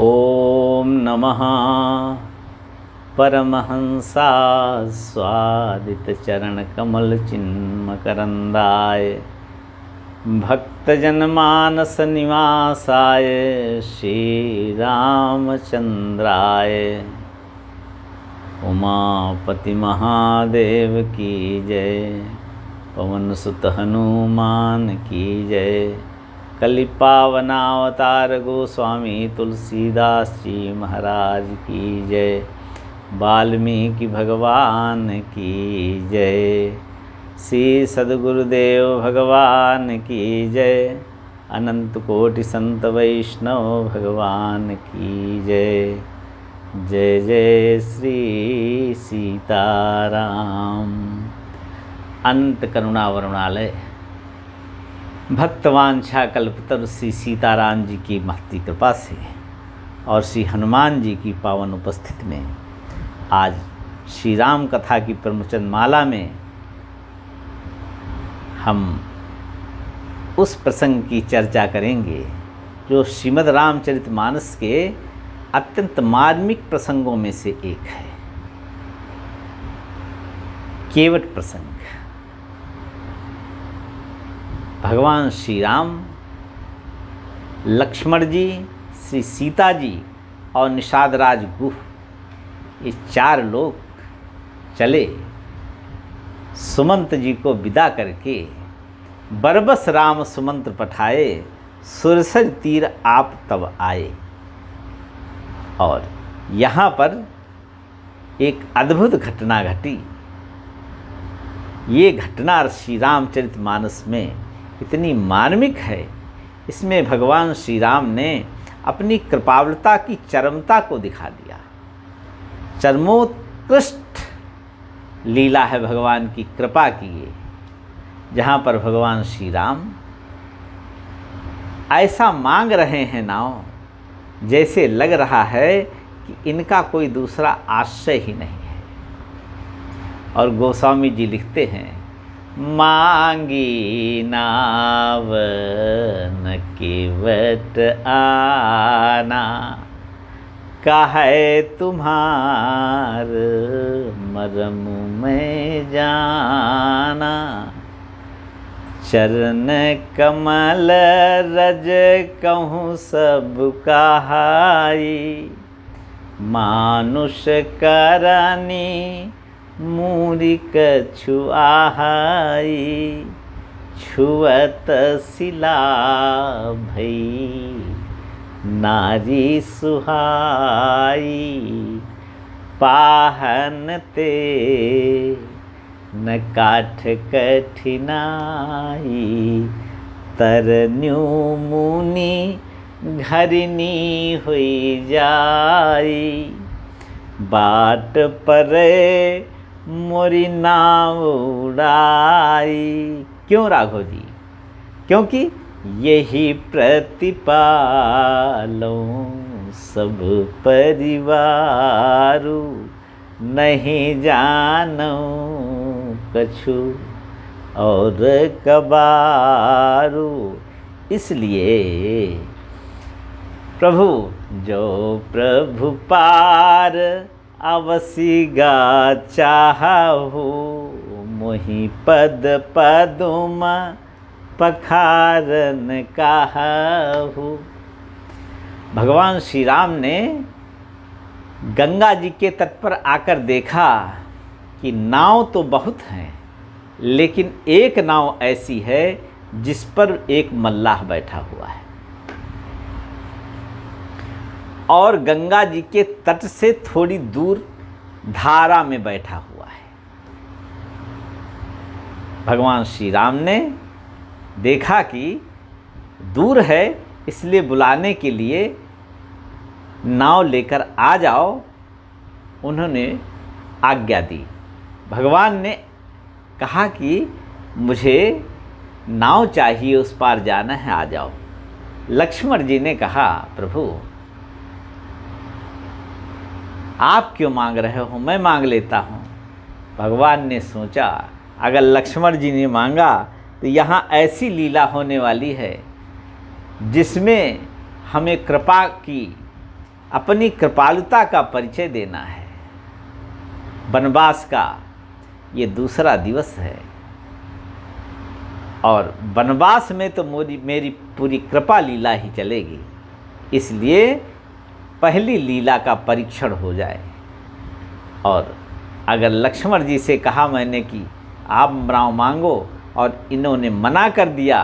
ओम नमः परमहंसास्वादितचरणकमलचिन्मकरन्दाय भक्तजनमानसनिवासाय श्रीरामचन्द्राय उमापति महादेव की जय। पवनसुत हनुमान की जय। कलि पावनावतार गोस्वामी तुलसीदास जी महाराज की जय। वाल्मीकि भगवान की जय। श्री सद्गुरुदेव भगवान की जय। अनंत कोटि संत वैष्णव भगवान की जय। जय जय श्री सीताराम। अनंत करुणा वरुणालय भक्तवांछा कल्पतरु श्री सीताराम जी की महती कृपा से और श्री हनुमान जी की पावन उपस्थिति में आज श्री राम कथा की प्रवचन माला में हम उस प्रसंग की चर्चा करेंगे जो श्रीमद् रामचरितमानस के अत्यंत मार्मिक प्रसंगों में से एक है। केवट प्रसंग। भगवान श्री राम, लक्ष्मण जी, श्री सीता जी और निषाद राज गुह ये चार लोग चले सुमंत जी को विदा करके। बरबस राम सुमंत्र पठाए, सुरसर तीर आप तब आए। और यहाँ पर एक अद्भुत घटना घटी। ये घटना श्री रामचरितमानस में इतनी मार्मिक है। इसमें भगवान श्री राम ने अपनी कृपावलता की चरमता को दिखा दिया। चरमोत्कृष्ट लीला है भगवान की कृपा की ये, जहाँ पर भगवान श्री राम ऐसा मांग रहे हैं नाव, जैसे लग रहा है कि इनका कोई दूसरा आश्रय ही नहीं है। और गोस्वामी जी लिखते हैं, मांगी नाव न केवट आना, काहे तुम्हार मरम में जाना। चरण कमल रज कहूँ सब कहाई, मानुष करनी मूरी कछु आहाई। छुअत सिला भई नारी सुहाई, पाहन ते न काठ कठिनाई। तरन्यू मुनि घरिनी हुई जाई, बाट परे मोरी नाव उड़ाई। क्यों राघव जी? क्योंकि यही प्रतिपालो सब परिवारु, नहीं जानो कछु और कबारू। इसलिए प्रभु जो प्रभु पार अवसिगा चाहु, मोहि पद पदुम पखारन काहू। भगवान श्री राम ने गंगा जी के तट पर आकर देखा कि नाव तो बहुत हैं, लेकिन एक नाव ऐसी है जिस पर एक मल्लाह बैठा हुआ है और गंगा जी के तट से थोड़ी दूर धारा में बैठा हुआ है। भगवान श्री राम ने देखा कि दूर है, इसलिए बुलाने के लिए नाव लेकर आ जाओ। उन्होंने आज्ञा दी। भगवान ने कहा कि मुझे नाव चाहिए, उस पार जाना है, आ जाओ। लक्ष्मण जी ने कहा, प्रभु आप क्यों मांग रहे हो, मैं मांग लेता हूँ। भगवान ने सोचा अगर लक्ष्मण जी ने मांगा तो यहाँ ऐसी लीला होने वाली है जिसमें हमें कृपा की अपनी कृपालुता का परिचय देना है। वनवास का ये दूसरा दिवस है और वनवास में तो मेरी पूरी कृपा लीला ही चलेगी, इसलिए पहली लीला का परीक्षण हो जाए। और अगर लक्ष्मण जी से कहा मैंने कि आप राम मांगो और इन्होंने मना कर दिया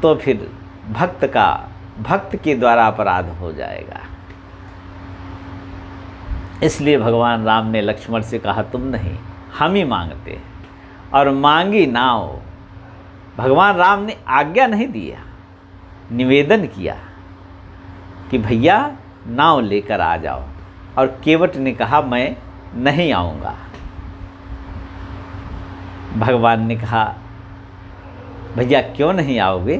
तो फिर भक्त के द्वारा अपराध हो जाएगा। इसलिए भगवान राम ने लक्ष्मण से कहा तुम नहीं, हम ही मांगते हैं। और मांगी नाव, भगवान राम ने आज्ञा नहीं दिया, निवेदन किया कि भैया नाव लेकर आ जाओ। और केवट ने कहा मैं नहीं आऊँगा। भगवान ने कहा भैया क्यों नहीं आओगे?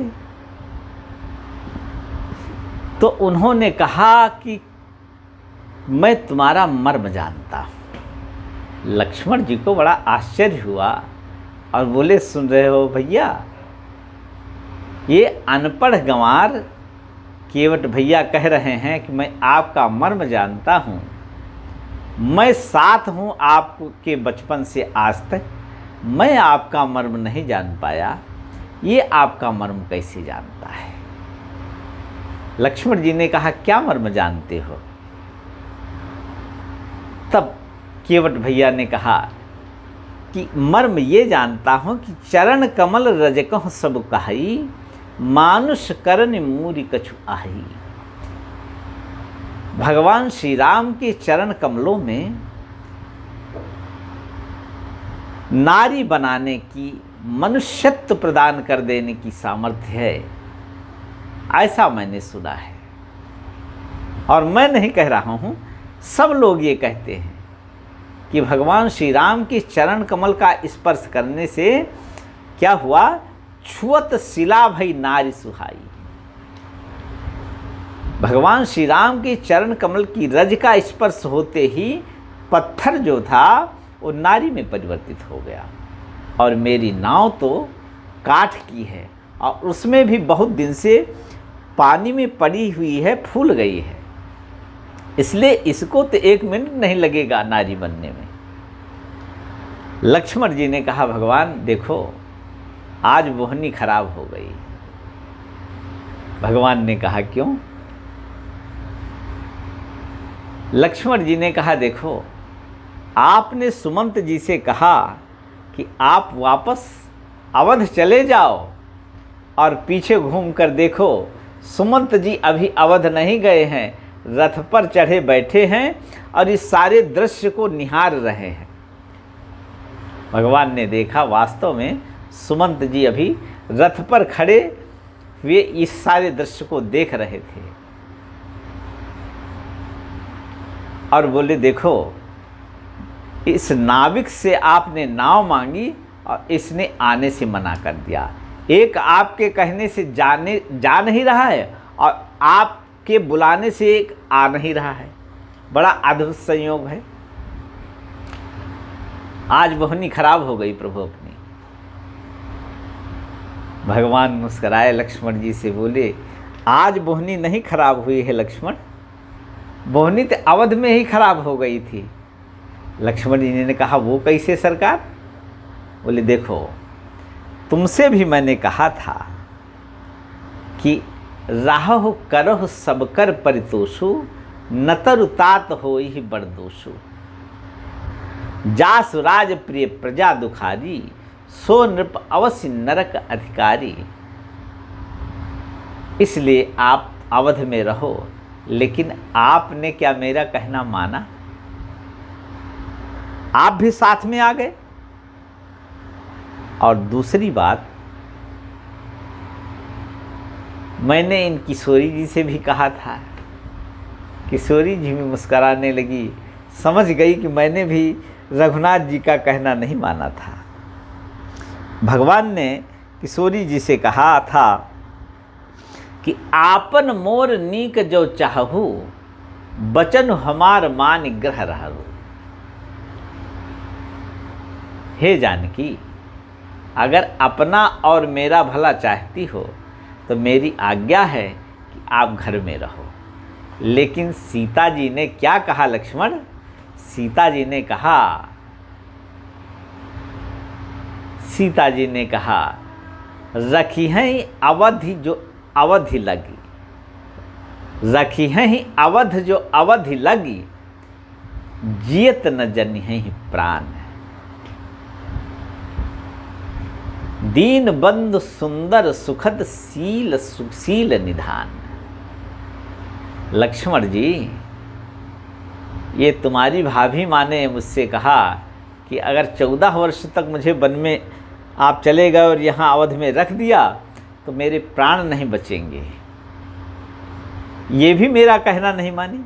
तो उन्होंने कहा कि मैं तुम्हारा मर्म जानता हूँ। लक्ष्मण जी को बड़ा आश्चर्य हुआ और बोले सुन रहे हो भैया, ये अनपढ़ गंवार केवट भैया कह रहे हैं कि मैं आपका मर्म जानता हूँ। मैं साथ हूँ आपके बचपन से आज तक, मैं आपका मर्म नहीं जान पाया, ये आपका मर्म कैसे जानता है? लक्ष्मण जी ने कहा क्या मर्म जानते हो? तब केवट भैया ने कहा कि मर्म ये जानता हूँ कि चरण कमल रजकह सब कहाई, मानुष करन मूरी कछु आही। भगवान श्री राम के चरण कमलों में नारी बनाने की, मनुष्यत्व प्रदान कर देने की सामर्थ्य है, ऐसा मैंने सुना है। और मैं नहीं कह रहा हूँ, सब लोग ये कहते हैं कि भगवान श्री राम के चरण कमल का स्पर्श करने से क्या हुआ? छुअत शिला भई नारी सुहाई। भगवान श्री राम के चरण कमल की रज का स्पर्श होते ही पत्थर जो था वो नारी में परिवर्तित हो गया। और मेरी नाव तो काठ की है और उसमें भी बहुत दिन से पानी में पड़ी हुई है, फूल गई है, इसलिए इसको तो 1 मिनट नहीं लगेगा नारी बनने में। लक्ष्मण जी ने कहा भगवान देखो आज बोहनी खराब हो गई। भगवान ने कहा क्यों? लक्ष्मण जी ने कहा देखो आपने सुमंत जी से कहा कि आप वापस अवध चले जाओ और पीछे घूमकर देखो सुमंत जी अभी अवध नहीं गए हैं, रथ पर चढ़े बैठे हैं और इस सारे दृश्य को निहार रहे हैं। भगवान ने देखा वास्तव में सुमंत जी अभी रथ पर खड़े हुए इस सारे दृश्य को देख रहे थे और बोले देखो इस नाविक से आपने नाव मांगी और इसने आने से मना कर दिया। एक आपके कहने से जा नहीं रहा है और आपके बुलाने से एक आ नहीं रहा है। बड़ा अद्भुत संयोग है। आज बोहनी खराब हो गई प्रभु अपनी। भगवान मुस्कुराए लक्ष्मण जी से बोले आज बोहनी नहीं खराब हुई है लक्ष्मण, बोहनी तो अवध में ही खराब हो गई थी। लक्ष्मण जी ने कहा वो कैसे सरकार? बोले देखो तुमसे भी मैंने कहा था कि राहो करहु सब कर परितोषु, नतर तात होई बड़ दोषु। जासु राज प्रिय प्रजा दुखारी, सो नृप अवश्य नरक अधिकारी। इसलिए आप अवध में रहो, लेकिन आपने क्या मेरा कहना माना? आप भी साथ में आ गए। और दूसरी बात मैंने इन किशोरी जी से भी कहा था। किशोरी जी भी मुस्कराने लगी, समझ गई कि मैंने भी रघुनाथ जी का कहना नहीं माना था। भगवान ने किशोरी जी से कहा था कि आपन मोर नीक जो चाहू, बचन हमार मान ग्रह रहू। हे जानकी अगर अपना और मेरा भला चाहती हो तो मेरी आज्ञा है कि आप घर में रहो। लेकिन सीता जी ने क्या कहा लक्ष्मण? सीता जी ने कहा रखी हैं अवधि जो अवधि लगी, रखी हैं अवध जो अवधि लगी, जियत न जनी है प्राण। दीन बंधु सुंदर सुखद शील सुशील निधान। लक्ष्मण जी, ये तुम्हारी भाभी माँ ने मुझसे कहा कि अगर 14 वर्ष तक मुझे वन में आप चले गए और यहाँ अवध में रख दिया तो मेरे प्राण नहीं बचेंगे। ये भी मेरा कहना नहीं मानी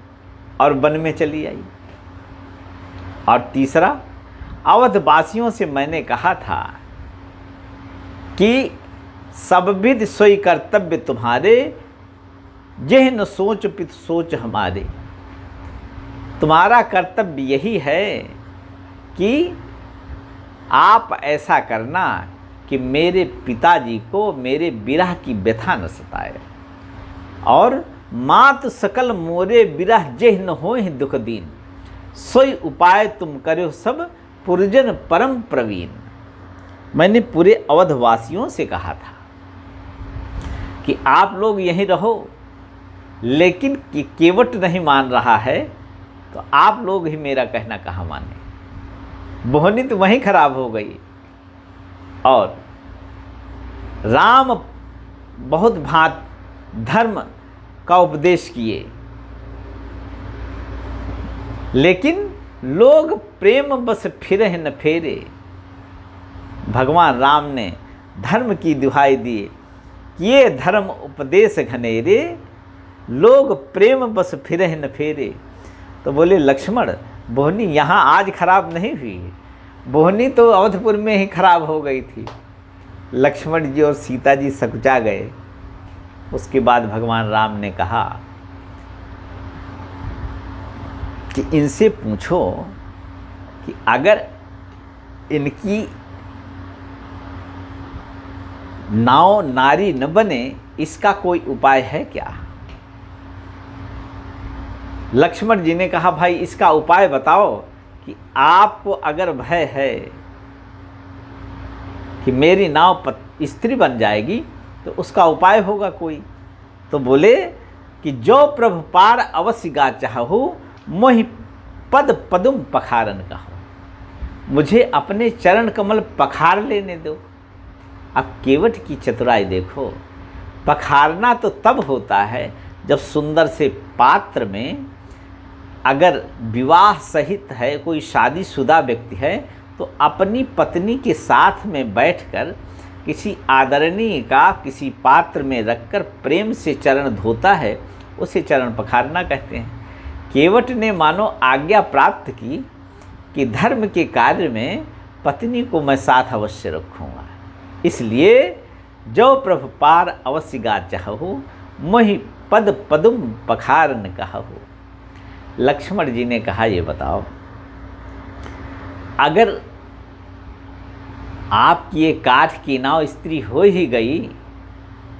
और वन में चली आई। और तीसरा, अवधवासियों से मैंने कहा था कि सब विधि सोई कर्तव्य तुम्हारे, जेह न सोच पित सोच हमारे। तुम्हारा कर्तव्य यही है कि आप ऐसा करना कि मेरे पिताजी को मेरे विरह की व्यथा न सताए, और मात सकल मोरे विरह जेह न होहि दुख दीन, सोई उपाय तुम करो सब पुरजन परम प्रवीण। मैंने पूरे अवधवासियों से कहा था कि आप लोग यहीं रहो, लेकिन केवट नहीं मान रहा है तो आप लोग ही मेरा कहना कहाँ माने। बोहनी तो वहीं खराब हो गई। और राम बहुत भांत धर्म का उपदेश किए, लेकिन लोग प्रेम बस फिरे न फेरे। भगवान राम ने धर्म की दुहाई दी, ये धर्म उपदेश घनेरे, लोग प्रेम बस फिरे न फेरे। तो बोले लक्ष्मण, बोहनी यहाँ आज खराब नहीं हुई, बोहनी तो अवधपुर में ही खराब हो गई थी। लक्ष्मण जी और सीता जी सकुचा गए। उसके बाद भगवान राम ने कहा कि इनसे पूछो कि अगर इनकी नाव नारी न बने, इसका कोई उपाय है क्या? लक्ष्मण जी ने कहा भाई इसका उपाय बताओ कि आपको अगर भय है कि मेरी नाव स्त्री बन जाएगी तो उसका उपाय होगा कोई। तो बोले कि जो प्रभु पार अवश्य गा चाहू, मोहि पद पदुम पखारन कहो। मुझे अपने चरण कमल पखार लेने दो। अब केवट की चतुराई देखो, पखारना तो तब होता है जब सुंदर से पात्र में अगर विवाह सहित है, कोई शादीशुदा व्यक्ति है, तो अपनी पत्नी के साथ में बैठकर किसी आदरणीय का किसी पात्र में रखकर प्रेम से चरण धोता है, उसे चरण पखारना कहते हैं। केवट ने मानो आज्ञा प्राप्त की कि धर्म के कार्य में पत्नी को मैं साथ अवश्य रखूँगा, इसलिए जो प्रभु पार अवश्य गा चाहू, मोहि पद पदुम पखारन कहू। लक्ष्मण जी ने कहा ये बताओ, अगर आपकी ये काठ की नाव स्त्री हो ही गई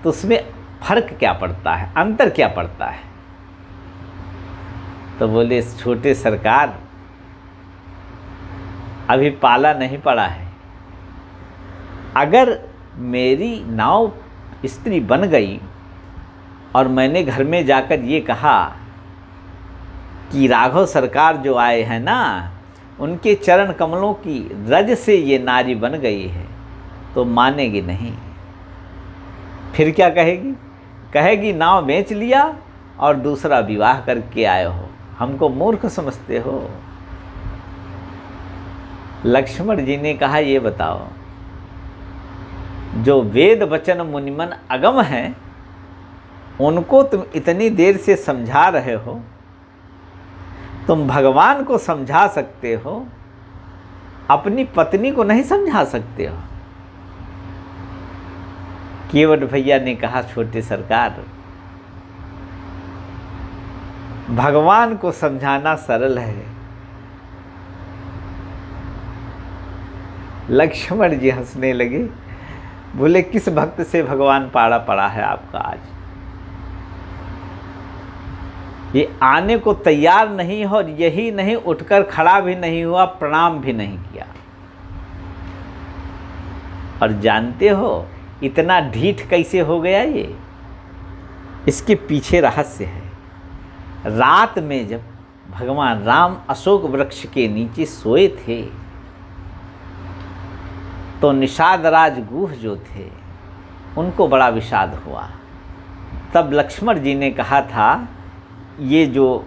तो उसमें फर्क क्या पड़ता है, अंतर क्या पड़ता है? तो बोले छोटे सरकार, अभी पाला नहीं पड़ा है। अगर मेरी नाव स्त्री बन गई और मैंने घर में जाकर ये कहा कि राघव सरकार जो आए हैं ना, उनके चरण कमलों की रज से ये नारी बन गई है, तो मानेगी नहीं। फिर क्या कहेगी? कहेगी नाव बेच लिया और दूसरा विवाह करके आए हो, हमको मूर्ख समझते हो। लक्ष्मण जी ने कहा ये बताओ, जो वेद वचन मुनिमन अगम हैं उनको तुम इतनी देर से समझा रहे हो, तुम भगवान को समझा सकते हो, अपनी पत्नी को नहीं समझा सकते हो। केवट भैया ने कहा छोटे सरकार, भगवान को समझाना सरल है। लक्ष्मण जी हंसने लगे, बोले किस भक्त से भगवान पाड़ा पड़ा है आपका आज? ये आने को तैयार नहीं हो, और यही नहीं उठकर खड़ा भी नहीं हुआ, प्रणाम भी नहीं किया। और जानते हो इतना ढीठ कैसे हो गया ये? इसके पीछे रहस्य है। रात में जब भगवान राम अशोक वृक्ष के नीचे सोए थे तो निषाद राज गुह जो थे उनको बड़ा विषाद हुआ। तब लक्ष्मण जी ने कहा था, ये जो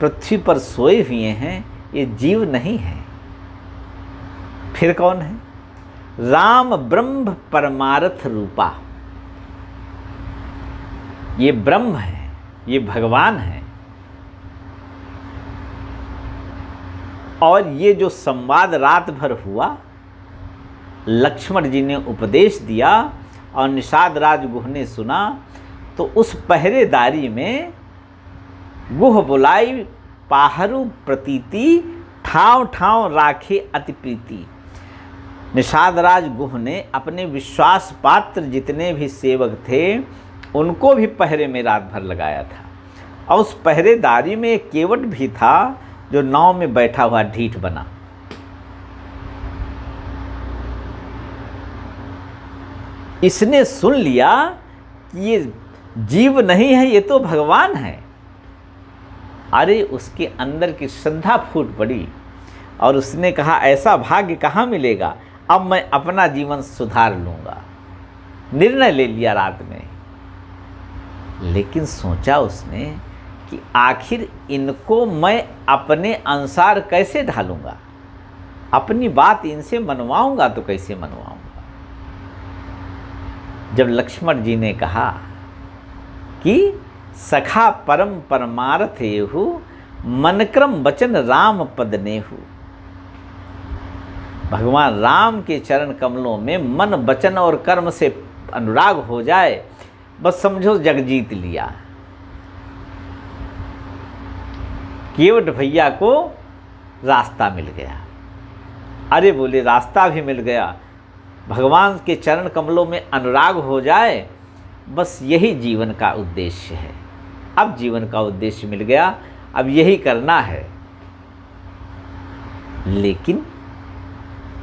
पृथ्वी पर सोए हुए हैं ये जीव नहीं है, फिर कौन है? राम ब्रह्म परमार्थ रूपा। ये ब्रह्म है, ये भगवान है। और ये जो संवाद रात भर हुआ, लक्ष्मण जी ने उपदेश दिया और निषाद राज गुह ने सुना, तो उस पहरेदारी में गुह बुलाई पाहरू प्रतीति, ठाव ठाव राखे अति प्रीति। निषाद राज गुह ने अपने विश्वास पात्र जितने भी सेवक थे उनको भी पहरे में रात भर लगाया था। और उस पहरेदारी में एक केवट भी था जो नाव में बैठा हुआ ढीठ बना। इसने सुन लिया कि ये जीव नहीं है, ये तो भगवान है। अरे उसके अंदर की श्रद्धा फूट पड़ी और उसने कहा, ऐसा भाग्य कहाँ मिलेगा, अब मैं अपना जीवन सुधार लूँगा। निर्णय ले लिया रात में। लेकिन सोचा उसने कि आखिर इनको मैं अपने अनुसार कैसे ढालूँगा, अपनी बात इनसे मनवाऊँगा तो कैसे मनवाऊँगा। जब लक्ष्मण जी ने कहा कि सखा परम परमार्थ एहु, मनक्रम वचन राम पद नेहु। भगवान राम के चरण कमलों में मन वचन और कर्म से अनुराग हो जाए, बस समझो जग जीत लिया। केवट भैया को रास्ता मिल गया। अरे बोले, रास्ता भी मिल गया, भगवान के चरण कमलों में अनुराग हो जाए, बस यही जीवन का उद्देश्य है। अब जीवन का उद्देश्य मिल गया, अब यही करना है। लेकिन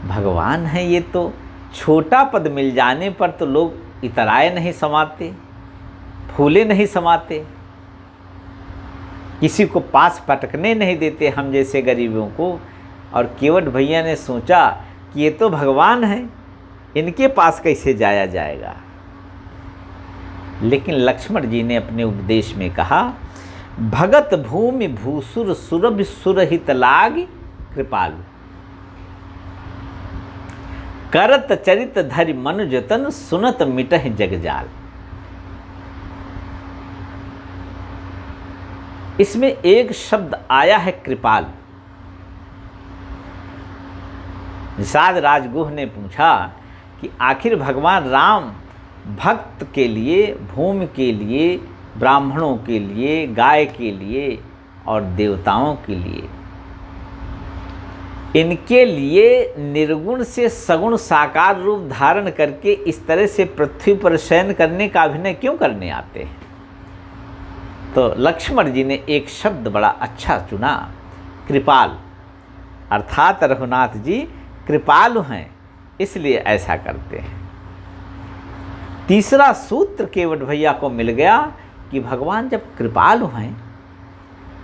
भगवान है ये, तो छोटा पद मिल जाने पर तो लोग इतराए नहीं समाते, फूले नहीं समाते, किसी को पास पटकने नहीं देते हम जैसे गरीबों को। और केवट भैया ने सोचा कि ये तो भगवान है, इनके पास कैसे जाया जाएगा। लेकिन लक्ष्मण जी ने अपने उपदेश में कहा, भगत भूमि भूसुर सुरभि सुरहित लाग कृपालु, करत चरित धरि मनुजतन, सुनत मिटहि जगजाल। इसमें एक शब्द आया है कृपाल। निषाद राजगुह ने पूछा कि आखिर भगवान राम भक्त के लिए, भूमि के लिए, ब्राह्मणों के लिए, गाय के लिए और देवताओं के लिए, इनके लिए निर्गुण से सगुण साकार रूप धारण करके इस तरह से पृथ्वी पर शयन करने का अभिनय क्यों करने आते हैं? तो लक्ष्मण जी ने एक शब्द बड़ा अच्छा चुना, कृपाल। अर्थात रघुनाथ जी कृपालु हैं, इसलिए ऐसा करते हैं। तीसरा सूत्र केवट भैया को मिल गया कि भगवान जब कृपालु हैं,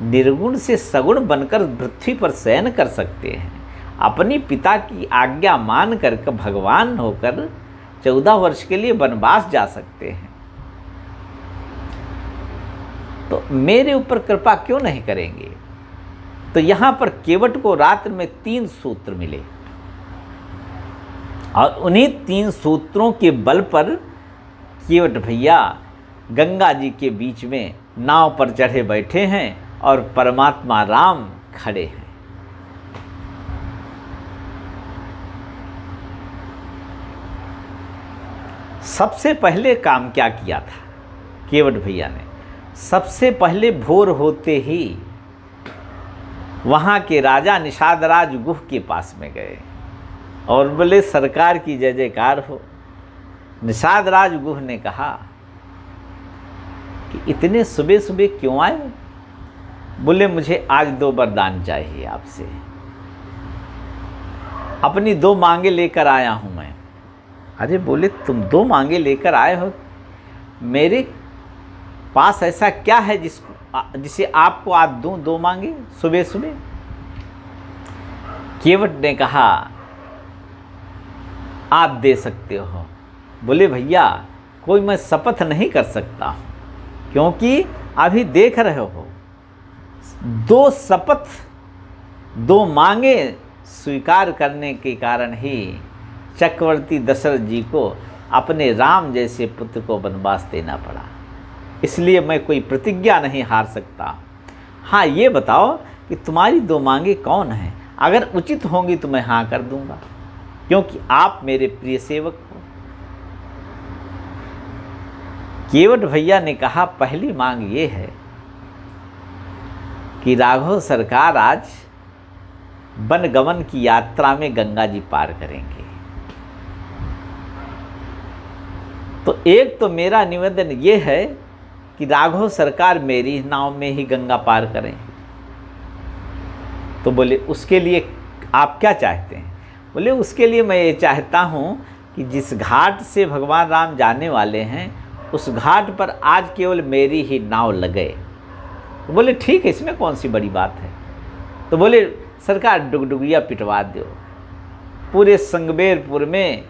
निर्गुण से सगुण बनकर पृथ्वी पर शयन कर सकते हैं, अपनी पिता की आज्ञा मान कर भगवान होकर 14 वर्ष के लिए वनवास जा सकते हैं, तो मेरे ऊपर कृपा क्यों नहीं करेंगे? तो यहाँ पर केवट को रात्र में 3 सूत्र मिले और उन्हीं 3 सूत्रों के बल पर केवट भैया गंगा जी के बीच में नाव पर चढ़े बैठे हैं और परमात्मा राम खड़े हैं। सबसे पहले काम क्या किया था केवट भैया ने? सबसे पहले भोर होते ही वहाँ के राजा निषाद राज गुह के पास में गए और बोले, सरकार की जय जयकार हो। निषाद राज गुह ने कहा कि इतने सुबह सुबह क्यों आए? बोले मुझे आज 2 वरदान चाहिए आपसे, अपनी 2 मांगे लेकर आया हूँ मैं। अरे बोले तुम 2 मांगे लेकर आए हो, मेरे पास ऐसा क्या है जिसे आपको आज दूं 2 मांगे सुबह सुबह? केवट ने कहा आप दे सकते हो। बोले भैया कोई मैं शपथ नहीं कर सकता हूँ, क्योंकि अभी देख रहे हो 2 शपथ 2 मांगे स्वीकार करने के कारण ही चक्रवर्ती दशरथ जी को अपने राम जैसे पुत्र को वनवास देना पड़ा। इसलिए मैं कोई प्रतिज्ञा नहीं हार सकता। हाँ ये बताओ कि तुम्हारी 2 मांगे कौन हैं? अगर उचित होंगी तो मैं हाँ कर दूंगा, क्योंकि आप मेरे प्रिय सेवक हो। केवट भैया ने कहा पहली मांग ये है कि राघव सरकार आज वनगमन की यात्रा में गंगा जी पार करेंगे, तो एक तो मेरा निवेदन ये है कि राघव सरकार मेरी नाव में ही गंगा पार करें। तो बोले उसके लिए आप क्या चाहते हैं? बोले उसके लिए मैं ये चाहता हूँ कि जिस घाट से भगवान राम जाने वाले हैं उस घाट पर आज केवल मेरी ही नाव लगे। तो बोले ठीक है, इसमें कौन सी बड़ी बात है। तो बोले सरकार डुगडुगिया पिटवा दो। पूरे संगबेरपुर में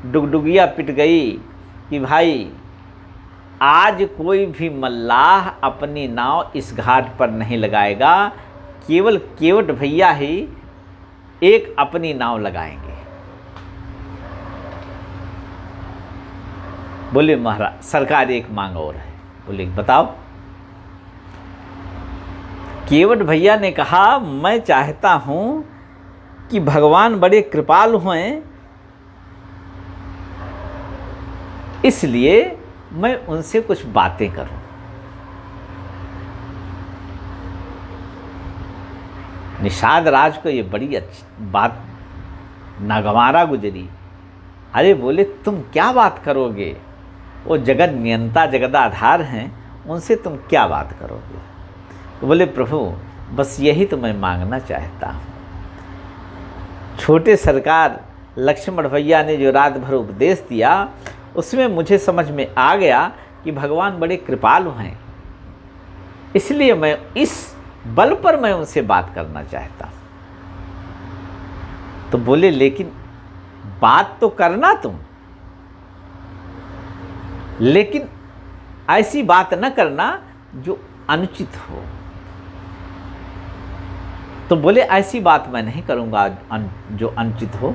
डुगडुगिया पिट गई कि भाई आज कोई भी मल्लाह अपनी नाव इस घाट पर नहीं लगाएगा, केवल केवट भैया ही एक अपनी नाव लगाएंगे। बोले महाराज सरकार एक मांग और है। बोले बताओ। केवट भैया ने कहा मैं चाहता हूं कि भगवान बड़े कृपालु हैं, इसलिए मैं उनसे कुछ बातें करूं। निषाद राज को ये बड़ी अच्छी बात नागवारा गुजरी। अरे बोले तुम क्या बात करोगे? वो जगत नियंता जगदाधार हैं, उनसे तुम क्या बात करोगे? तो बोले प्रभु बस यही तो मैं मांगना चाहता हूँ। छोटे सरकार लक्ष्मण भैया ने जो रात भर उपदेश दिया उसमें मुझे समझ में आ गया कि भगवान बड़े कृपालु हैं, इसलिए मैं इस बल पर मैं उनसे बात करना चाहता हूँ। तो बोले लेकिन बात तो करना तुम, लेकिन ऐसी बात न करना जो अनुचित हो। तो बोले ऐसी बात मैं नहीं करूंगा जो अनुचित हो,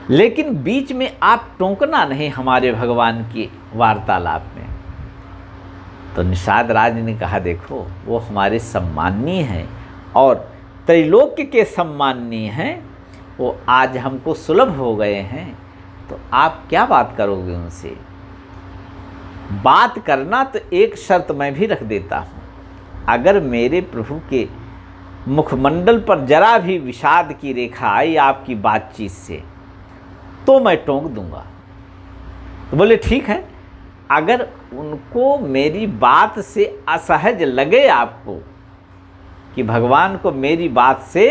लेकिन बीच में आप टोकना नहीं हमारे भगवान की वार्तालाप में। तो निषाद राज ने कहा देखो वो हमारे सम्माननीय हैं और त्रैलोक्य के सम्माननीय हैं, वो आज हमको सुलभ हो गए हैं, तो आप क्या बात करोगे उनसे? बात करना तो एक शर्त मैं भी रख देता हूँ, अगर मेरे प्रभु के मुखमंडल पर जरा भी विषाद की रेखा आई आपकी बातचीत से तो मैं टोक दूंगा। तो बोले ठीक है, अगर उनको मेरी बात से असहज लगे आपको कि भगवान को मेरी बात से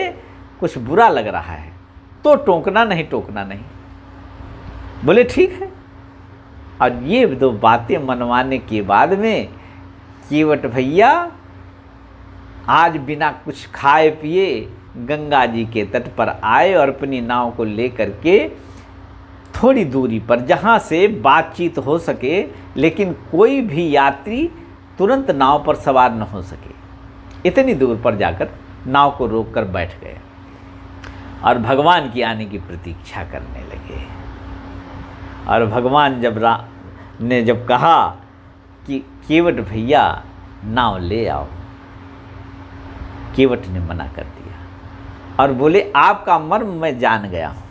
कुछ बुरा लग रहा है तो टोकना नहीं, टोकना नहीं। बोले ठीक है। और ये 2 बातें मनवाने के बाद में केवट भैया आज बिना कुछ खाए पिए गंगा जी के तट पर आए और अपनी नाव को लेकर के थोड़ी दूरी पर, जहाँ से बातचीत हो सके लेकिन कोई भी यात्री तुरंत नाव पर सवार न हो सके, इतनी दूर पर जाकर नाव को रोककर बैठ गए और भगवान की आने की प्रतीक्षा करने लगे। और भगवान जब कहा कि केवट भैया नाव ले आओ, केवट ने मना कर दिया और बोले आपका मर्म मैं जान गया हूं।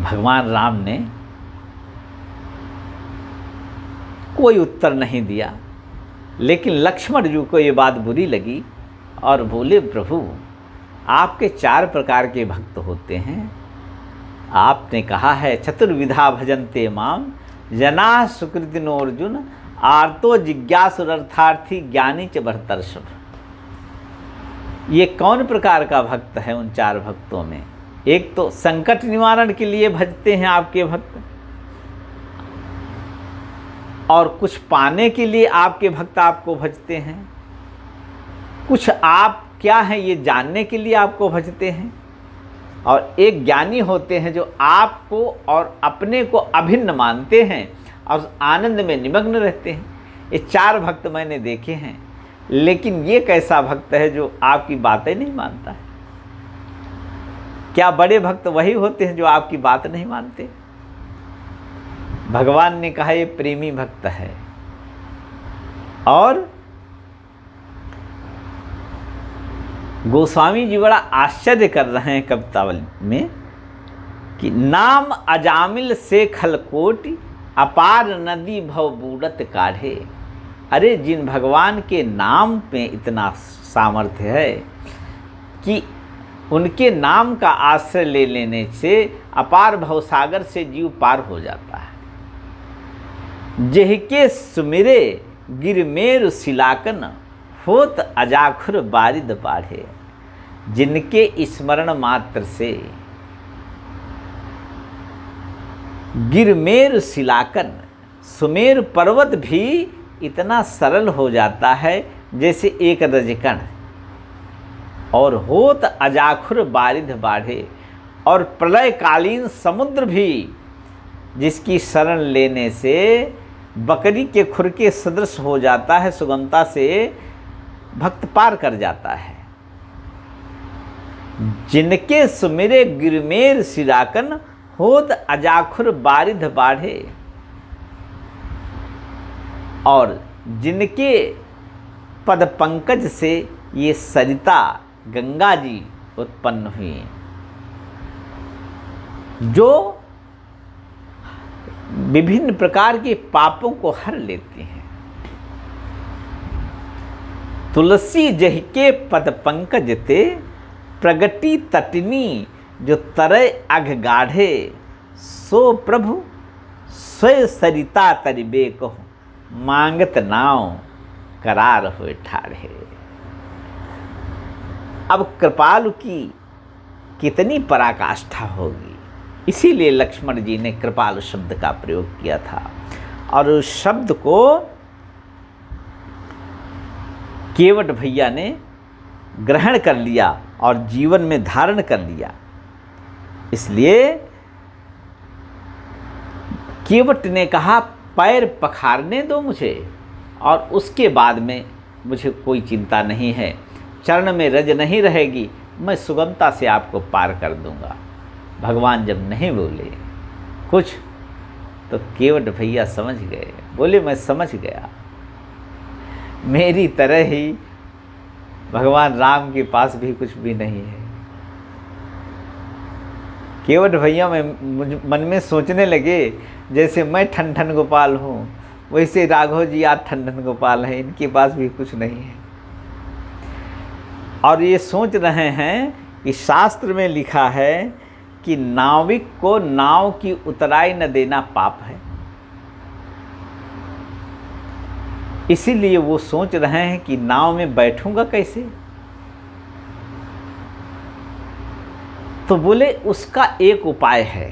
भगवान राम ने कोई उत्तर नहीं दिया, लेकिन लक्ष्मण जी को ये बात बुरी लगी और बोले प्रभु आपके 4 प्रकार के भक्त होते हैं, आपने कहा है चतुर्विधा भजन्ते माम जना सुकृतिनो अर्जुन आर्तो जिज्ञासुरर्थार्थी ज्ञानी च भरतर्षभ। ये कौन प्रकार का भक्त है उन 4 भक्तों में? एक तो संकट निवारण के लिए भजते हैं आपके भक्त, और कुछ पाने के लिए आपके भक्त आपको भजते हैं, कुछ आप क्या हैं ये जानने के लिए आपको भजते हैं, और एक ज्ञानी होते हैं जो आपको और अपने को अभिन्न मानते हैं और आनंद में निमग्न रहते हैं। ये 4 भक्त मैंने देखे हैं, लेकिन ये कैसा भक्त है जो आपकी बातें नहीं मानता है? क्या बड़े भक्त वही होते हैं जो आपकी बात नहीं मानते? भगवान ने कहा ये प्रेमी भक्त है। और गोस्वामी जी बड़ा आश्चर्य कर रहे हैं कवितावली में कि नाम अजामिल से खलकोटि अपार नदी भव बूढ़त काढ़े। अरे जिन भगवान के नाम में इतना सामर्थ्य है कि उनके नाम का आश्रय ले लेने से अपार भवसागर से जीव पार हो जाता है। जेहके सुमिरे गिरमेरु सिलाकन होत अजाखुर बारिद बाढ़े। जिनके स्मरण मात्र से गिरमेरु सिलाकन, सुमेर पर्वत भी इतना सरल हो जाता है जैसे एक रजकण, और होत अजाखुर बारिद बाढ़े, और प्रलयकालीन समुद्र भी जिसकी शरण लेने से बकरी के खुर के सदृश हो जाता है, सुगमता से भक्त पार कर जाता है। जिनके सुमिरे गिरमेर सिराकन होत अजाखुर बारिद बाढ़े, और जिनके पद पंकज से ये सरिता गंगा जी उत्पन्न हुई, जो विभिन्न प्रकार के पापों को हर लेती हैं। तुलसी जहिके पद पंकज ते प्रगति तटनी, जो तरय अघ गाढ़े, सो प्रभु स्वय सरिता तरिबे कहो, मांगत नाव करार हुए ठाढ़े। अब कृपालु की कितनी पराकाष्ठा होगी, इसीलिए लक्ष्मण जी ने कृपालु शब्द का प्रयोग किया था, और उस शब्द को केवट भैया ने ग्रहण कर लिया और जीवन में धारण कर लिया। इसलिए केवट ने कहा पैर पखारने दो मुझे, और उसके बाद में मुझे कोई चिंता नहीं है, चरण में रज नहीं रहेगी, मैं सुगमता से आपको पार कर दूंगा। भगवान जब नहीं बोले कुछ तो केवट भैया समझ गए, बोले मैं समझ गया, मेरी तरह ही भगवान राम के पास भी कुछ भी नहीं है। केवट भैया में मन में सोचने लगे जैसे मैं ठन गोपाल हूँ, वैसे राघव जी आज ठन गोपाल हैं, इनके पास भी कुछ नहीं है। और ये सोच रहे हैं कि शास्त्र में लिखा है कि नाविक को नाव की उतराई न देना पाप है, इसीलिए वो सोच रहे हैं कि नाव में बैठूंगा कैसे। तो बोले उसका एक उपाय है।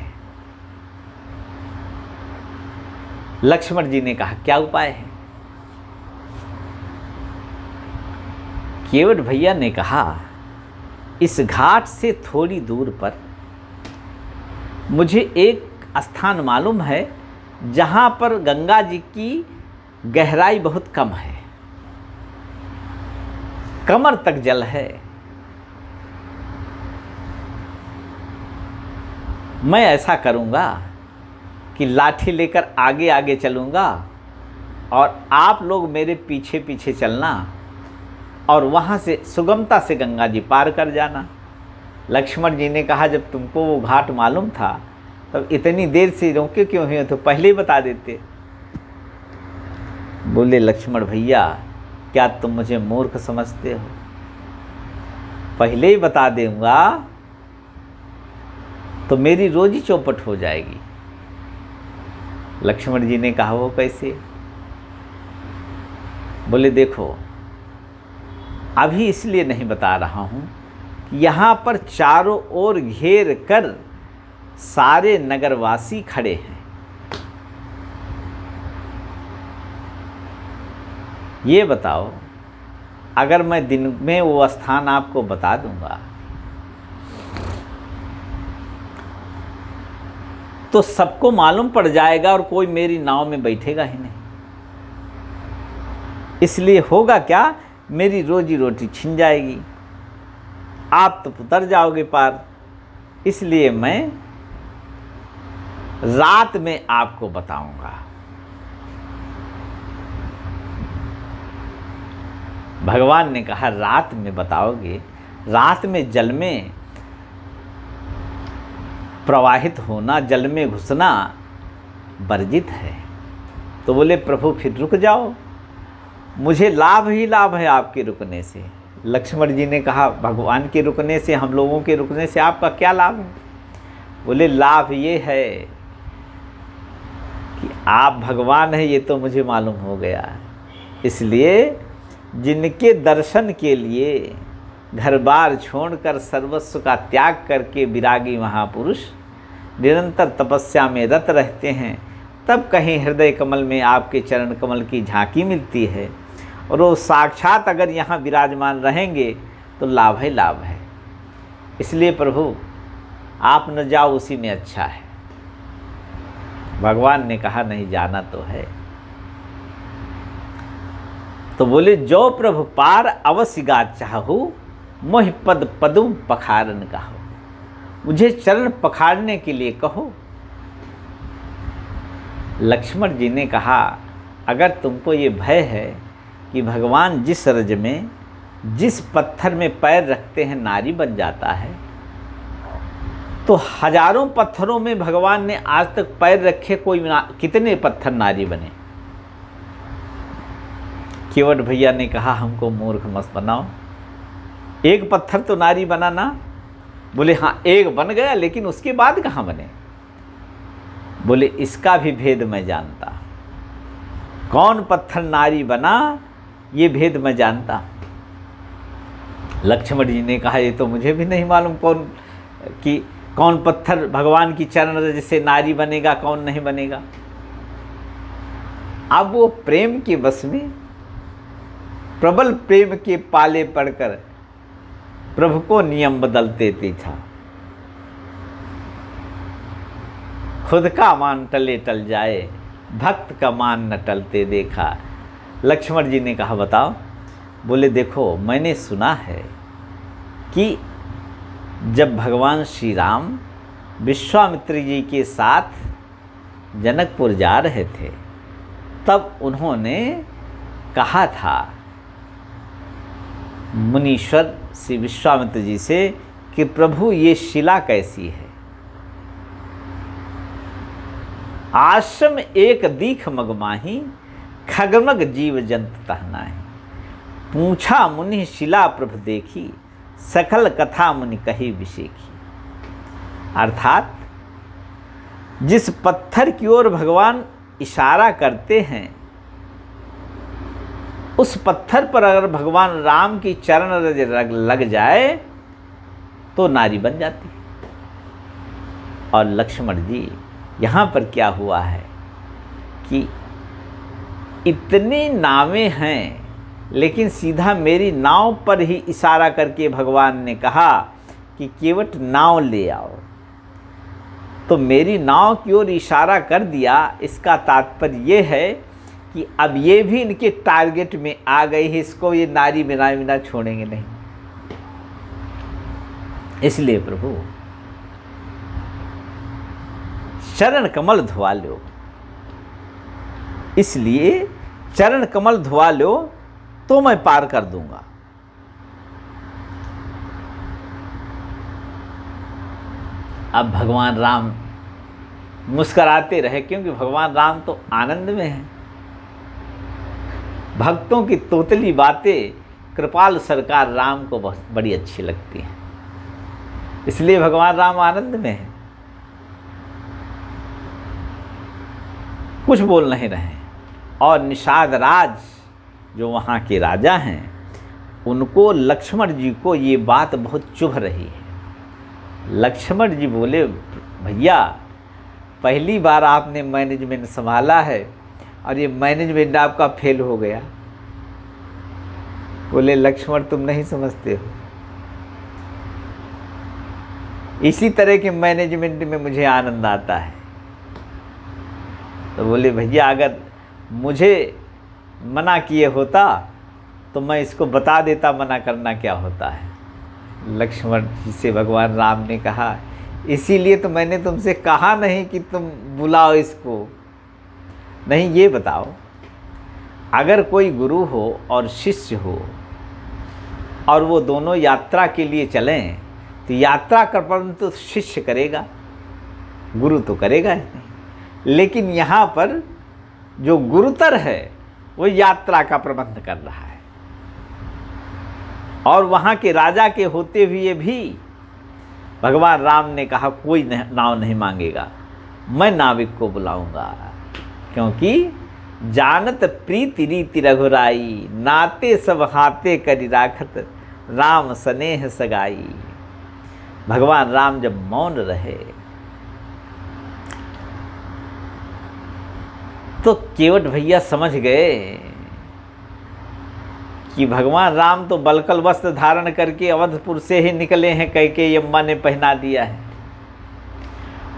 लक्ष्मण जी ने कहा क्या उपाय है? केवट भैया ने कहा इस घाट से थोड़ी दूर पर मुझे एक स्थान मालूम है जहाँ पर गंगा जी की गहराई बहुत कम है, कमर तक जल है। मैं ऐसा करूँगा कि लाठी लेकर आगे आगे चलूँगा और आप लोग मेरे पीछे पीछे चलना, और वहाँ से सुगमता से गंगा जी पार कर जाना। लक्ष्मण जी ने कहा जब तुमको वो घाट मालूम था तब इतनी देर से रोके क्यों हुए, तो पहले ही बता देते। बोले लक्ष्मण भैया क्या तुम मुझे मूर्ख समझते हो? पहले ही बता दूंगा तो मेरी रोजी चौपट हो जाएगी। लक्ष्मण जी ने कहा वो कैसे? बोले देखो, अभी इसलिए नहीं बता रहा हूँ कि यहाँ पर चारों ओर घेर कर सारे नगरवासी खड़े हैं। ये बताओ, अगर मैं दिन में वो स्थान आपको बता दूंगा तो सबको मालूम पड़ जाएगा और कोई मेरी नाव में बैठेगा ही नहीं। इसलिए होगा क्या, मेरी रोजी रोटी छिन जाएगी, आप तो उतर जाओगे पार। इसलिए मैं रात में आपको बताऊंगा। भगवान ने कहा रात में बताओगे? रात में जल में प्रवाहित होना, जल में घुसना वर्जित है। तो बोले प्रभु फिर रुक जाओ, मुझे लाभ ही लाभ है आपके रुकने से। लक्ष्मण जी ने कहा भगवान के रुकने से, हम लोगों के रुकने से आपका क्या लाभ है? बोले लाभ ये है कि आप भगवान हैं, ये तो मुझे मालूम हो गया है। इसलिए जिनके दर्शन के लिए घर बार छोड़कर सर्वस्व का त्याग करके विरागी महापुरुष निरंतर तपस्या में रत रहते हैं, तब कहीं हृदय कमल में आपके चरण कमल की झांकी मिलती है। और वो साक्षात अगर यहाँ विराजमान रहेंगे तो लाभ ही लाभ है। इसलिए प्रभु आप न जाओ, उसी में अच्छा है। भगवान ने कहा नहीं, जाना तो है। तो बोले जो प्रभु पार अवश्य गा चाहू, मोहि पद पदुम पखारन कहो। मुझे चरण पखारने के लिए कहो। लक्ष्मण जी ने कहा अगर तुमको ये भय है कि भगवान जिस रज में, जिस पत्थर में पैर रखते हैं नारी बन जाता है, तो हजारों पत्थरों में भगवान ने आज तक पैर रखे, कितने पत्थर नारी बने? केवट भैया ने कहा हमको मूर्ख मत बनाओ, एक पत्थर तो नारी बना ना। बोले हाँ एक बन गया, लेकिन उसके बाद कहाँ बने? बोले इसका भी भेद मैं जानता, कौन पत्थर नारी बना ये भेद मैं जानता। लक्ष्मण जी ने कहा ये तो मुझे भी नहीं मालूम कौन पत्थर भगवान की चरण रज से नारी बनेगा, कौन नहीं बनेगा। अब वो प्रेम के बस में, प्रबल प्रेम के पाले पड़कर प्रभु को नियम बदलते था। खुद का मान टले टल जाए, भक्त का मान न टलते देखा। लक्ष्मण जी ने कहा बताओ? बोले देखो मैंने सुना है कि जब भगवान श्री राम विश्वामित्र जी के साथ जनकपुर जा रहे थे, तब उन्होंने कहा था मुनीश्वर श्री विश्वामित्र जी से कि प्रभु ये शिला कैसी है? आश्रम एक दीख मगमाही, खगमग जीव जंत तहनाही। पूछा मुनि शिला प्रभु देखी, सकल कथा मुनि कही विशेखी। अर्थात जिस पत्थर की ओर भगवान इशारा करते हैं, उस पत्थर पर अगर भगवान राम की चरण रज लग जाए तो नारी बन जाती। और लक्ष्मण जी यहाँ पर क्या हुआ है कि इतनी नावें हैं, लेकिन सीधा मेरी नाव पर ही इशारा करके भगवान ने कहा कि केवट नाव ले आओ। तो मेरी नाव की ओर इशारा कर दिया, इसका तात्पर्य ये है कि अब ये भी इनके टारगेट में आ गई है, इसको ये नारी बिना छोड़ेंगे नहीं। इसलिए प्रभु चरण कमल धुआ लो, इसलिए चरण कमल धुआ लो तो मैं पार कर दूंगा। अब भगवान राम मुस्कराते रहे, क्योंकि भगवान राम तो आनंद में हैं। भक्तों की तोतली बातें कृपाल सरकार राम को बहुत बड़ी अच्छी लगती हैं, इसलिए भगवान राम आनंद में हैं। कुछ बोल नहीं रहे। और निषाद राज जो वहाँ के राजा हैं, उनको लक्ष्मण जी को ये बात बहुत चुभ रही है। लक्ष्मण जी बोले, भैया पहली बार आपने मैनेजमेंट संभाला है और ये मैनेजमेंट आपका फेल हो गया। बोले, लक्ष्मण तुम नहीं समझते हो, इसी तरह के मैनेजमेंट में मुझे आनंद आता है। तो बोले, भैया अगर मुझे मना किए होता तो मैं इसको बता देता मना करना क्या होता है। लक्ष्मण जी से भगवान राम ने कहा, इसीलिए तो मैंने तुमसे कहा नहीं कि तुम बुलाओ इसको। नहीं, ये बताओ, अगर कोई गुरु हो और शिष्य हो और वो दोनों यात्रा के लिए चलें, तो यात्रा का प्रबंध तो शिष्य करेगा, गुरु तो करेगा ही नहीं। लेकिन यहाँ पर जो गुरुतर है वो यात्रा का प्रबंध कर रहा है, और वहाँ के राजा के होते हुए भी भगवान राम ने कहा कोई नाव नहीं मांगेगा, मैं नाविक को बुलाऊंगा, क्योंकि जानत प्रीति रीति रघुराई, नाते सब हाथे करी राखत, राम स्नेह सगाई। भगवान राम जब मौन रहे तो केवट भैया समझ गए कि भगवान राम तो बलकल वस्त्र धारण करके अवधपुर से ही निकले हैं, कैकेयी अम्मा ने पहना दिया है।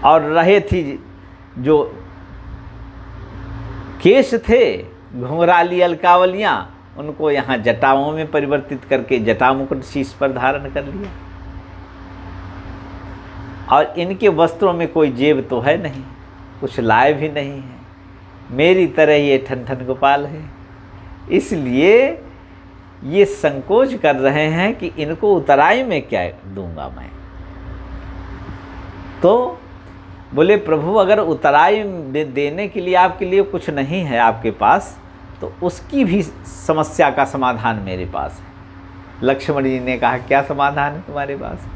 और रहे थी जो केश थे घुंघराली अलकावलियाँ, उनको यहाँ जटाओं में परिवर्तित करके जटा मुकुट शीश पर धारण कर लिया। और इनके वस्त्रों में कोई जेब तो है नहीं, कुछ लाए भी नहीं है, मेरी तरह ये ठन गोपाल है। इसलिए ये संकोच कर रहे हैं कि इनको उतराई में क्या दूंगा मैं। तो बोले, प्रभु अगर उतराई देने के लिए आपके लिए कुछ नहीं है आपके पास, तो उसकी भी समस्या का समाधान मेरे पास है। लक्ष्मण जी ने कहा, क्या समाधान है तुम्हारे पास?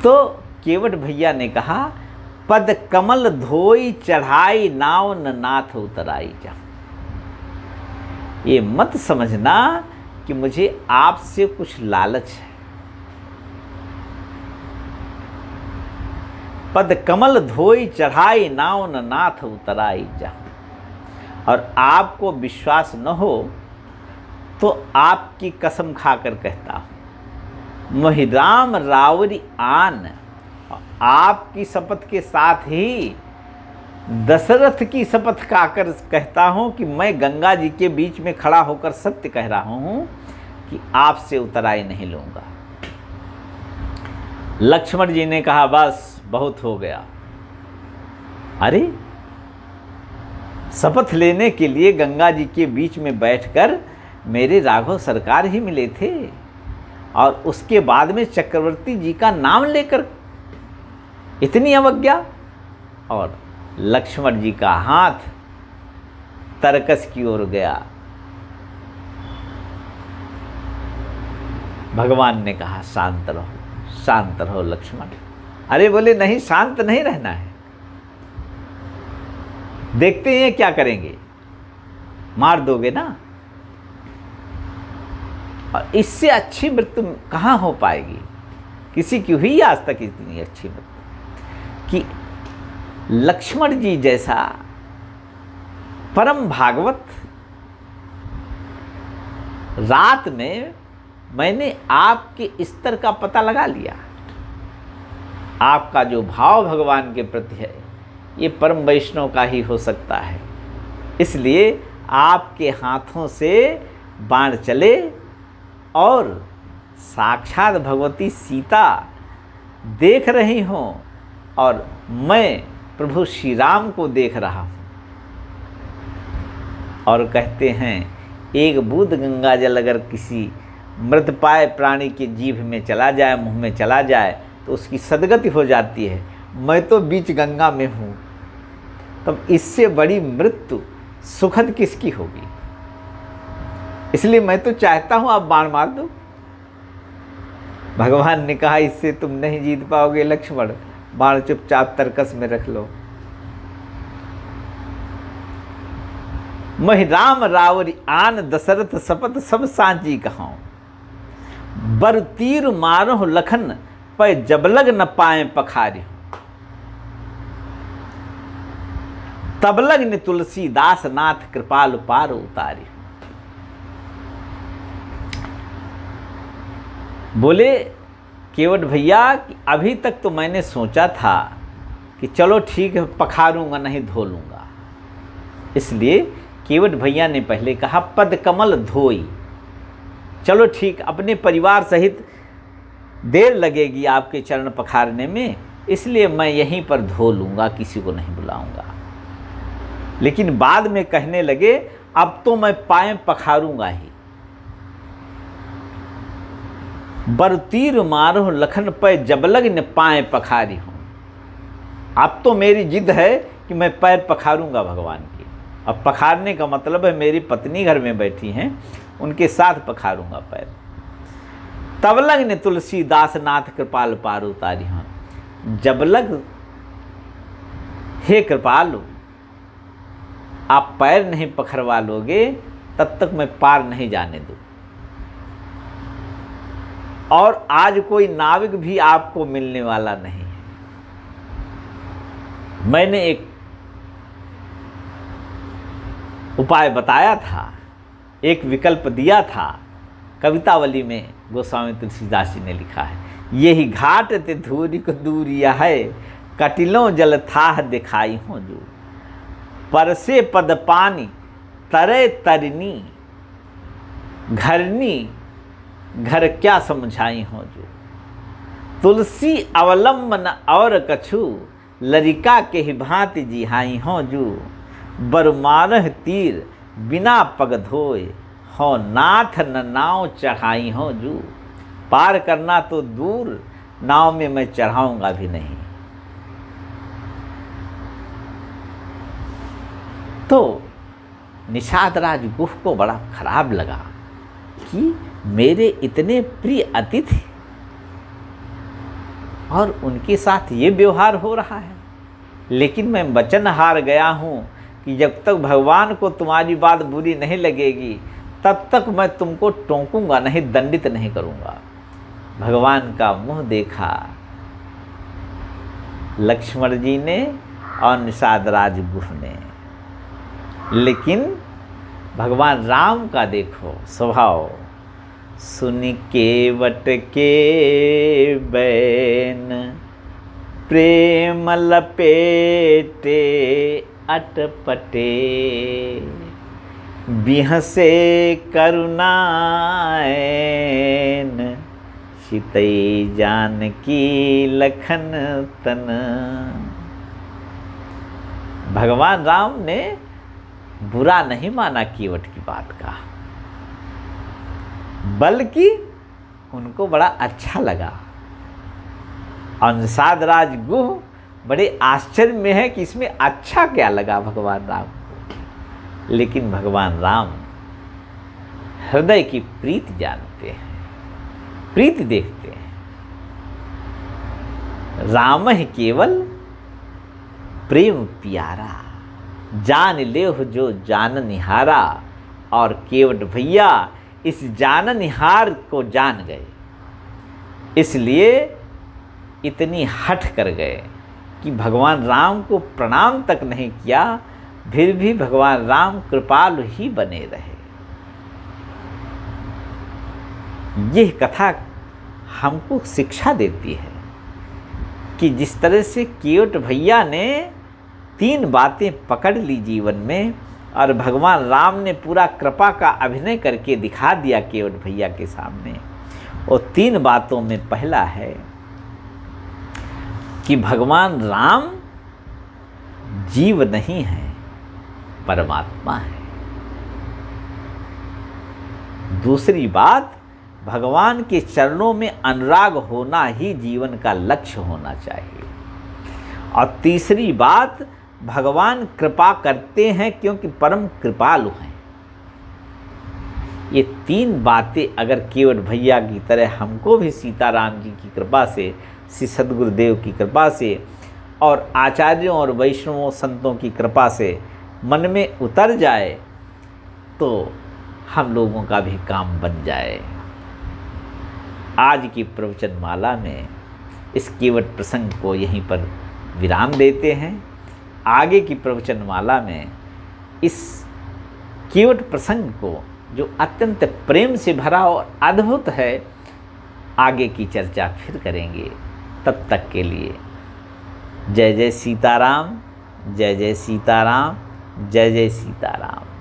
तो केवट भैया ने कहा, पद कमल धोई चढ़ाई, नाव न नाथ उतराई जा। ये मत समझना कि मुझे आपसे कुछ लालच है। पद कमल धोई चढ़ाई, नाव न नाथ उतराई जा। और आपको विश्वास न हो तो आपकी कसम खाकर कहता हूं, मोहिराम रावरी आन, आपकी शपथ के साथ ही दशरथ की शपथ खाकर कहता हूं कि मैं गंगा जी के बीच में खड़ा होकर सत्य कह रहा हूं कि आपसे उतराई नहीं लूंगा। लक्ष्मण जी ने कहा, बस बहुत हो गया। अरे, शपथ लेने के लिए गंगा जी के बीच में बैठकर मेरे राघव सरकार ही मिले थे, और उसके बाद में चक्रवर्ती जी का नाम लेकर इतनी अवज्ञा। और लक्ष्मण जी का हाथ तरकस की ओर गया। भगवान ने कहा, शांत रहो, शांत रहो लक्ष्मण। अरे बोले, नहीं, शांत नहीं रहना है, देखते हैं क्या करेंगे, मार दोगे ना। और इससे अच्छी मृत्यु कहाँ हो पाएगी? किसी की हुई आज तक इतनी अच्छी मृत्यु कि लक्ष्मण जी जैसा परम भागवत। रात में मैंने आपके स्तर का पता लगा लिया, आपका जो भाव भगवान के प्रति है ये परम वैष्णव का ही हो सकता है। इसलिए आपके हाथों से बाण चले और साक्षात भगवती सीता देख रही हों और मैं प्रभु श्री राम को देख रहा हूँ। और कहते हैं, एक बूंद गंगा जल अगर किसी मृतपाय प्राणी के जीभ में चला जाए, मुंह में चला जाए, तो उसकी सदगति हो जाती है। मैं तो बीच गंगा में हूँ, तब इससे बड़ी मृत्यु सुखद किसकी होगी? इसलिए मैं तो चाहता हूँ आप बाण मार दो। भगवान ने कहा, इससे तुम नहीं जीत पाओगे लक्ष्मण, बाण चुपचाप तरकस में रख लो। महि राम रावरी आन दशरथ सपत सब सांची कहूँ। बर तीर मारो लखन पै जबलग न पाए पखारी। तबलग ने तुलसीदास नाथ कृपाल पार उतारी। बोले केवट भैया कि अभी तक तो मैंने सोचा था कि चलो ठीक है पखारूंगा नहीं धो लूँगा, इसलिए केवट भैया ने पहले कहा पद कमल धोई। चलो ठीक, अपने परिवार सहित देर लगेगी आपके चरण पखारने में, इसलिए मैं यहीं पर धो लूँगा, किसी को नहीं बुलाऊँगा। लेकिन बाद में कहने लगे अब तो मैं पाए पखारूंगा ही। बर तीर मारो लखन पे जबलग न पाए पखारी हूँ। अब तो मेरी जिद है कि मैं पैर पखारूंगा भगवान की। अब पखारने का मतलब है मेरी पत्नी घर में बैठी हैं, उनके साथ पखारूंगा पैर। तबलग ने तुलसीदास नाथ कृपाल पार उतारी हूँ। जबलग हे कृपालु, आप पैर नहीं पखरवा लोगे तब तक मैं पार नहीं जाने दूँ। और आज कोई नाविक भी आपको मिलने वाला नहीं है। मैंने एक उपाय बताया था, एक विकल्प दिया था, कवितावली में गोस्वामी तुलसीदास जी ने लिखा है। यही घाट ते धूरी को दूरिया है, कटिलों जल थाह दिखाई हो जो। परसे पद पानी तरे तरनी, घरनी घर क्या समझाई हो जो। तुलसी अवलंबन और कछु, लरिका के ही भांति जिहाई हो जो। बरमारह तीर बिना पग धोए, हो नाथ न नाव चढ़ाई हो जो। पार करना तो दूर, नाव में मैं चढ़ाऊंगा भी नहीं। तो निषाद राज गुह को बड़ा खराब लगा कि मेरे इतने प्रिय अतिथि और उनके साथ ये व्यवहार हो रहा है। लेकिन मैं वचन हार गया हूँ कि जब तक भगवान को तुम्हारी बात बुरी नहीं लगेगी तब तक मैं तुमको टोकूंगा नहीं, दंडित नहीं करूँगा। भगवान का मुँह देखा लक्ष्मण जी ने और निषाद राज गुह ने, लेकिन भगवान राम का देखो स्वभाव। सुन केवट के बैन, प्रेम लपेटे अटपटे। बिहसे करुणाएन, सीतई जानकी लखन तन। भगवान राम ने बुरा नहीं माना केवट की बात का, बल्कि उनको बड़ा अच्छा लगा। और निषाद राज गुह बड़े आश्चर्य में है कि इसमें अच्छा क्या लगा भगवान राम को। लेकिन भगवान राम हृदय की प्रीति जानते हैं, प्रीति देखते हैं। राम ही केवल प्रेम प्यारा, जान ले हो जो जान निहारा। और केवट भैया इस जान निहार को जान गए, इसलिए इतनी हठ कर गए कि भगवान राम को प्रणाम तक नहीं किया, फिर भी भगवान राम कृपालु ही बने रहे। यह कथा हमको शिक्षा देती है कि जिस तरह से केवट भैया ने 3 बातें पकड़ ली जीवन में और भगवान राम ने पूरा कृपा का अभिनय करके दिखा दिया केवट भैया के सामने। और 3 बातों में पहला है कि भगवान राम जीव नहीं है, परमात्मा है। दूसरी बात, भगवान के चरणों में अनुराग होना ही जीवन का लक्ष्य होना चाहिए। और तीसरी बात, भगवान कृपा करते हैं क्योंकि परम कृपालु हैं। ये 3 बातें अगर केवट भैया की तरह हमको भी सीताराम जी की कृपा से, श्री सद्गुरुदेव की कृपा से और आचार्यों और वैष्णवों संतों की कृपा से मन में उतर जाए तो हम लोगों का भी काम बन जाए। आज की प्रवचन माला में इस केवट प्रसंग को यहीं पर विराम देते हैं। आगे की प्रवचन माला में इस केवट प्रसंग को, जो अत्यंत प्रेम से भरा और अद्भुत है, आगे की चर्चा फिर करेंगे। तब तक के लिए जय जय सीताराम, जय जय सीताराम, जय जय सीताराम।